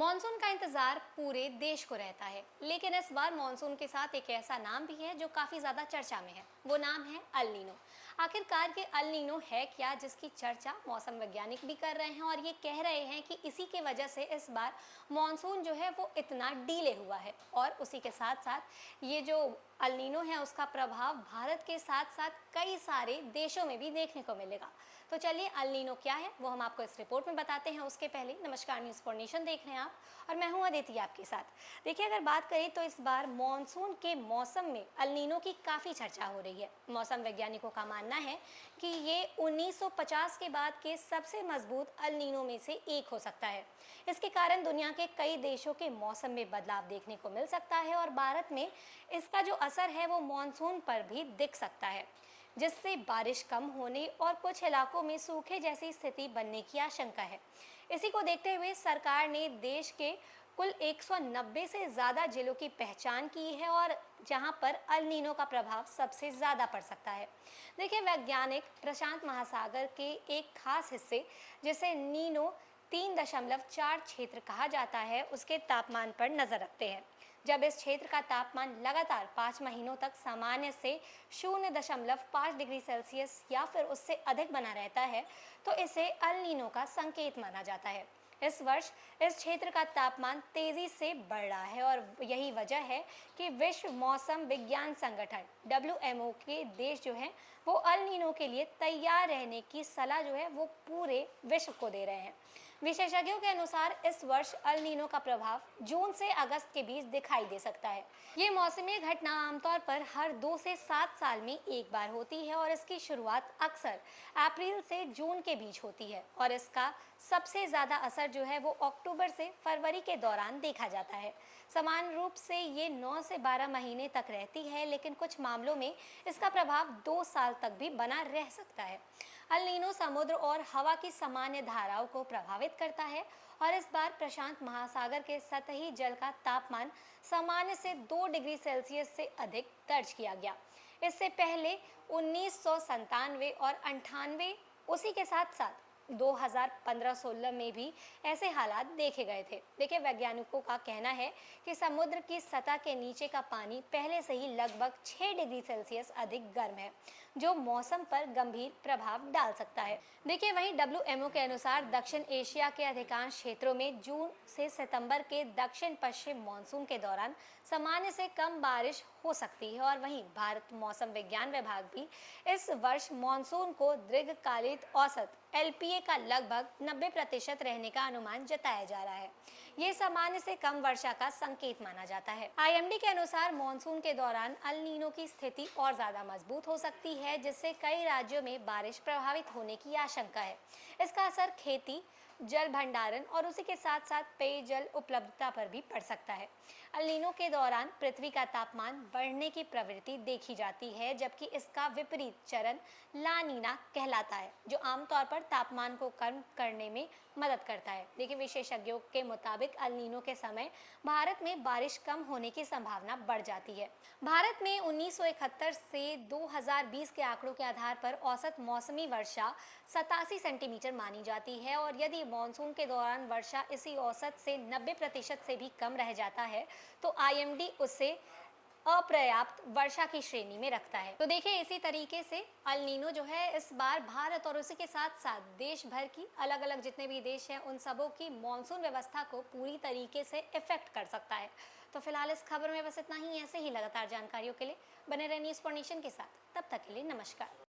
Monsoon का इंतजार पूरे देश को रहता है, लेकिन इस बार मॉनसून के साथ एक ऐसा नाम भी है जो काफी ज्यादा चर्चा में है। वो नाम है अल नीनो। आखिरकार ये अल नीनो है क्या, जिसकी चर्चा मौसम वैज्ञानिक भी कर रहे हैं और ये कह रहे हैं कि इसी के वजह से इस बार मॉनसून जो है वो इतना डीले हुआ है। और उसी के साथ साथ ये जो अल नीनो है उसका प्रभाव भारत के साथ साथ कई सारे देशों में भी देखने को मिलेगा। तो चलिए अल नीनो क्या है वो हम आपको इस रिपोर्ट में बताते हैं। उसके पहले नमस्कार, न्यूज़ फॉर नेशन देख रहे हैं आप और मैं हूं अदिति आपके साथ। देखिए, अगर बात करें तो इस बार मॉनसून के मौसम में अल नीनो की काफ़ी चर्चा हो रही है। मौसम वैज्ञानिकों का मानना है कि ये 1950 के बाद के सबसे मजबूत अल नीनो में से एक हो सकता है। इसके कारण दुनिया के कई देशों के मौसम में बदलाव देखने को मिल सकता है और भारत में इसका जो असर है वो मॉनसून पर भी दिख सकता है, जिससे बारिश कम होने और कुछ इलाकों में सूखे जैसी स्थिति बनने की आशंका है। इसी को देखते हुए सरकार ने देश के कुल 190 से ज़्यादा जिलों की पहचान की है और जहां पर अल नीनो का प्रभाव सबसे ज़्यादा पड़ सकता है। देखिए, वैज्ञानिक प्रशांत महासागर के एक खास हिस्से, जिसे नीनो 3.4 क्षेत्र कहा जाता है, उसके तापमान पर नजर रखते हैं। जब इस क्षेत्र का तापमान लगातार 5 महीनों तक सामान्य से 0.5 डिग्री सेल्सियस या फिर उससे अधिक बना रहता है, तो इसे अल नीनो का संकेत माना जाता है। इस वर्ष इस क्षेत्र का तापमान तेजी से बढ़ रहा है और यही वजह है कि विश्व मौसम विज्ञान संगठन WMO के देश जो हैं वो अल नीनो के लिए तैयार रहने की सलाह जो है वो पूरे विश्व को दे रहे हैं। विशेषज्ञों के अनुसार इस वर्ष अल नीनो का प्रभाव जून से अगस्त के बीच दिखाई दे सकता है। ये मौसमी घटना आमतौर पर हर 2 से 7 साल में एक बार होती है और इसकी शुरुआत अक्सर अप्रैल से जून के बीच होती है और इसका सबसे ज़्यादा असर जो है वो अक्टूबर से फरवरी के दौरान देखा जाता है। समान रूप से ये 9 से 12 महीने तक रहती है, लेकिन कुछ मामलों में इसका प्रभाव 2 साल तक भी बना रह सकता है। अल नीनो समुद्र और हवा की सामान्य धाराओं को प्रभावित करता है और इस बार प्रशांत महासागर के सतही जल का तापमान सामान्य से 2 डिग्री सेल्सियस से अधिक दर्ज किया गया। इससे पहले 1997 और 98, उसी के साथ साथ 2015-16 में भी ऐसे हालात देखे गए थे। देखिए, वैज्ञानिकों का कहना है कि समुद्र की सतह के नीचे का पानी पहले से ही लगभग 6 डिग्री सेल्सियस अधिक गर्म है, जो मौसम पर गंभीर प्रभाव डाल सकता है। देखिए, वहीं WMO के अनुसार दक्षिण एशिया के अधिकांश क्षेत्रों में जून से सितंबर के दक्षिण पश्चिम मानसून के दौरान सामान्य से कम बारिश हो सकती है और वहीं भारत मौसम विज्ञान विभाग भी इस वर्ष मानसून को दीर्घकालिक औसत LPA का लगभग 90% रहने का अनुमान जताया जा रहा है। ये सामान्य से कम वर्षा का संकेत माना जाता है। IMD के अनुसार मानसून के दौरान अल नीनो की स्थिति और ज्यादा मजबूत हो सकती है, जिससे कई राज्यों में बारिश प्रभावित होने की आशंका है। इसका असर खेती, जल भंडारण और उसी के साथ साथ पेयजल उपलब्धता पर भी पड़ सकता है। अल नीनो के दौरान पृथ्वी का तापमान बढ़ने की प्रवृत्ति देखी जाती है, जबकि इसका विपरीत चरण ला नीना कहलाता है, जो आमतौर पर तापमान को कम करने में मदद करता है। देखिए, विशेषज्ञों के मुताबिक अल नीनो के समय भारत में बारिश कम होने की संभावना बढ़ जाती है। भारत में 1971 से 2020 के आंकड़ों के आधार पर औसत मौसमी वर्षा 87 सेंटीमीटर मानी जाती है और यदि मानसून के दौरान वर्षा इसी औसत से 90% से भी कम रह जाता है तो IMD उसे अपर्याप्त वर्षा की श्रेणी में रखता है। तो देखिए, इसी तरीके से अल नीनो जो है इस बार भारत और उसी के साथ साथ देश भर की अलग अलग जितने भी देश हैं उन सबों की मॉनसून व्यवस्था को पूरी तरीके से इफेक्ट कर सकता है। तो फिलहाल इस खबर में बस इतना ही। ऐसे ही लगातार जानकारियों के लिए बने रहे न्यूज़ फॉर नेशन के साथ। तब तक के लिए नमस्कार।